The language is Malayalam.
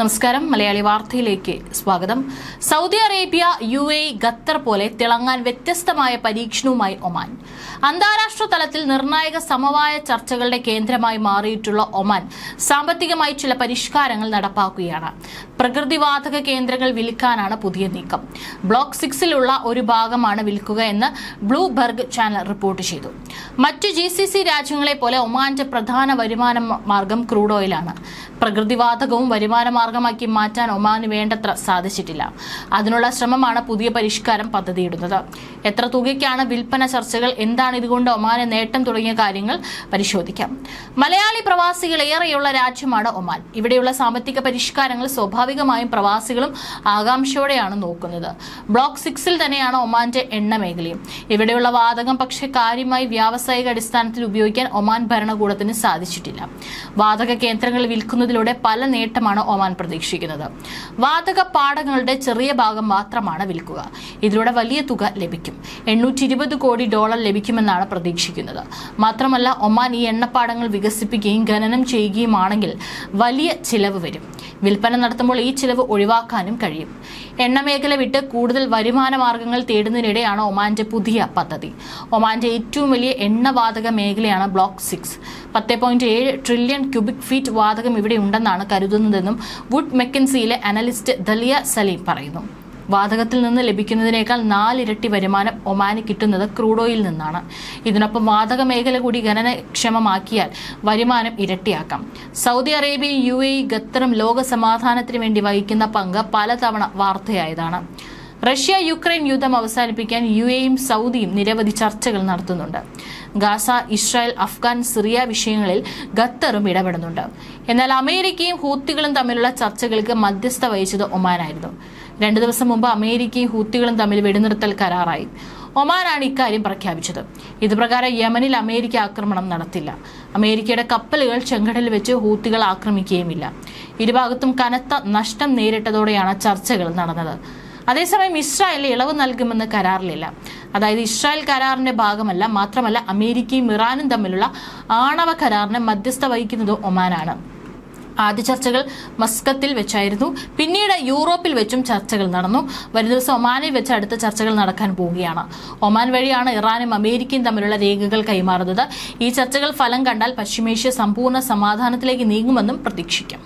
നമസ്കാരം മലയാളി വാർത്തയിലേക്ക് സ്വാഗതം. സൗദി അറേബ്യ, UAE, ഖത്തർ പോലെ തിളങ്ങാൻ വ്യത്യസ്തമായ പരീക്ഷണവുമായി ഒമാൻ. അന്താരാഷ്ട്ര തലത്തിൽ നിർണായക സമവായ ചർച്ചകളുടെ കേന്ദ്രമായി മാറിയിട്ടുള്ള ഒമാൻ സാമ്പത്തികമായി ചില പരിഷ്കാരങ്ങൾ നടപ്പാക്കുകയാണ്. പ്രകൃതിവാതക കേന്ദ്രങ്ങൾ വിൽക്കാനാണ് പുതിയ നീക്കം. ബ്ലോക്ക് 6-ലുള്ള ഒരു ഭാഗമാണ് വിൽക്കുക എന്ന് ബ്ലൂബെർഗ് ചാനൽ റിപ്പോർട്ട് ചെയ്തു. മറ്റു GCC രാജ്യങ്ങളെ പോലെ ഒമാന്റെ പ്രധാന വരുമാന മാർഗം ക്രൂഡ് ഓയിലാണ്. പ്രകൃതിവാതകവും വരുമാന മാർഗമാക്കി മാറ്റാൻ ഒമാന് വേണ്ടത്ര സാധിച്ചിട്ടില്ല. അതിനുള്ള ശ്രമമാണ് പുതിയ പരിഷ്കാരം പദ്ധതിയിടുന്നത്. എത്ര തുകയ്ക്കാണ് വിൽപ്പന ചർച്ചകൾ, എന്താണ് ഇതുകൊണ്ട് ഒമാന് നേട്ടം തുടങ്ങിയ കാര്യങ്ങൾ പരിശോധിക്കാം. മലയാളി പ്രവാസികൾ ഏറെയുള്ള രാജ്യമാണ് ഒമാൻ. ഇവിടെയുള്ള സാമ്പത്തിക പരിഷ്കാരങ്ങൾ സ്വാഭാവികമായും പ്രവാസികളും ആകാംക്ഷയോടെയാണ് നോക്കുന്നത്. ബ്ലോക്ക് 6-ൽ തന്നെയാണ് ഒമാന്റെ എണ്ണ മേഖലയും. ഇവിടെയുള്ള വാതകം പക്ഷേ കാര്യമായി വ്യാവസായിക അടിസ്ഥാനത്തിൽ ഉപയോഗിക്കാൻ ഒമാൻ ഭരണകൂടത്തിന് സാധിച്ചിട്ടില്ല. വാതക കേന്ദ്രങ്ങൾ വിൽക്കുന്നതിലൂടെ പല നേട്ടമാണ് ഒമാൻ പ്രതീക്ഷിക്കുന്നത്. വാതക പാടങ്ങളുടെ ചെറിയ ഭാഗം മാത്രമാണ് വിൽക്കുക. ഇതിലൂടെ വലിയ തുക ലഭിക്കും. $820 കോടി ലഭിക്കുമെന്നാണ് പ്രതീക്ഷിക്കുന്നത്. മാത്രമല്ല, ഒമാൻ ഈ എണ്ണപ്പാടങ്ങൾ വികസിപ്പിക്കുകയും ഖനനം ചെയ്യുകയുമാണെങ്കിൽ വലിയ ചിലവ് വരും. വിൽപ്പന നടത്തുമ്പോൾ ഈ ചിലവ് ഒഴിവാക്കാനും കഴിയും. എണ്ണ മേഖല വിട്ട് കൂടുതൽ വരുമാന മാർഗങ്ങൾ തേടുന്നതിനിടെയാണ് ഒമാന്റെ പുതിയ പദ്ധതി. ഒമാന്റെ ഏറ്റവും വലിയ എണ്ണവാതക മേഖലയാണ് ബ്ലോക്ക് 6. 10.7 ട്രില്യൺ ക്യൂബിക് ഫീറ്റ് വാതകം ഇവിടെ ഉണ്ടെന്നാണ് കരുതുന്നതെന്നും വുഡ് മെക്കൻസിയിലെ അനലിസ്റ്റ് ദലിയ സലീം പറയുന്നു. വാതകത്തിൽ നിന്ന് ലഭിക്കുന്നതിനേക്കാൾ 4 ഇരട്ടി വരുമാനം ഒമാന് കിട്ടുന്നത് ക്രൂഡ് ഓയിൽ നിന്നാണ്. ഇതിനൊപ്പം വാതക മേഖല കൂടി ഖനനക്ഷമമാക്കിയാൽ വരുമാനം ഇരട്ടിയാക്കാം. സൗദി അറേബ്യയും UAE, ഖത്തറും ലോക സമാധാനത്തിന് വേണ്ടി വഹിക്കുന്ന പങ്ക് പലതവണ വാർത്തയായതാണ്. റഷ്യ-യുക്രൈൻ യുദ്ധം അവസാനിപ്പിക്കാൻ UAEയും സൗദിയും നിരവധി ചർച്ചകൾ നടത്തുന്നുണ്ട്. ഗാസ, ഇസ്രായേൽ, അഫ്ഗാൻ, സിറിയ വിഷയങ്ങളിൽ ഖത്തറും ഇടപെടുന്നുണ്ട്. എന്നാൽ അമേരിക്കയും ഹൂത്തികളും തമ്മിലുള്ള ചർച്ചകൾക്ക് മധ്യസ്ഥ വഹിച്ചത് ഒമാനായിരുന്നു. 2 ദിവസം മുമ്പ് അമേരിക്കയും ഹൂത്തികളും തമ്മിൽ വെടിനിർത്തൽ കരാറായി. ഒമാനാണ് ഇക്കാര്യം പ്രഖ്യാപിച്ചത്. ഇതുപ്രകാരം യമനിൽ അമേരിക്ക ആക്രമണം നടത്തില്ല. അമേരിക്കയുടെ കപ്പലുകൾ ചെങ്കടലിൽ വെച്ച് ഹൂത്തികൾ ആക്രമിക്കുകയുമില്ല. ഇരുഭാഗത്തും കനത്ത നഷ്ടം നേരിട്ടതോടെയാണ് ചർച്ചകൾ നടന്നത്. അതേസമയം ഇസ്രായേലിന് ഇളവ് നൽകുമെന്ന് കരാറിലില്ല. അതായത് ഇസ്രായേൽ കരാറിന്റെ ഭാഗമല്ല. മാത്രമല്ല, അമേരിക്കയും ഇറാനും തമ്മിലുള്ള ആണവ കരാറിന് മധ്യസ്ഥ വഹിക്കുന്നത് ഒമാനാണ്. ആദ്യ ചർച്ചകൾ മസ്കത്തിൽ വെച്ചായിരുന്നു. പിന്നീട് യൂറോപ്പിൽ വെച്ചും ചർച്ചകൾ നടന്നു. വരും ദിവസം ഒമാനിൽ വെച്ച് അടുത്ത ചർച്ചകൾ നടക്കാൻ പോവുകയാണ്. ഒമാൻ വഴിയാണ് ഇറാനും അമേരിക്കയും തമ്മിലുള്ള രേഖകൾ കൈമാറുന്നത്. ഈ ചർച്ചകൾ ഫലം കണ്ടാൽ പശ്ചിമേഷ്യ സമ്പൂർണ്ണ സമാധാനത്തിലേക്ക് നീങ്ങുമെന്നും പ്രതീക്ഷിക്കാം.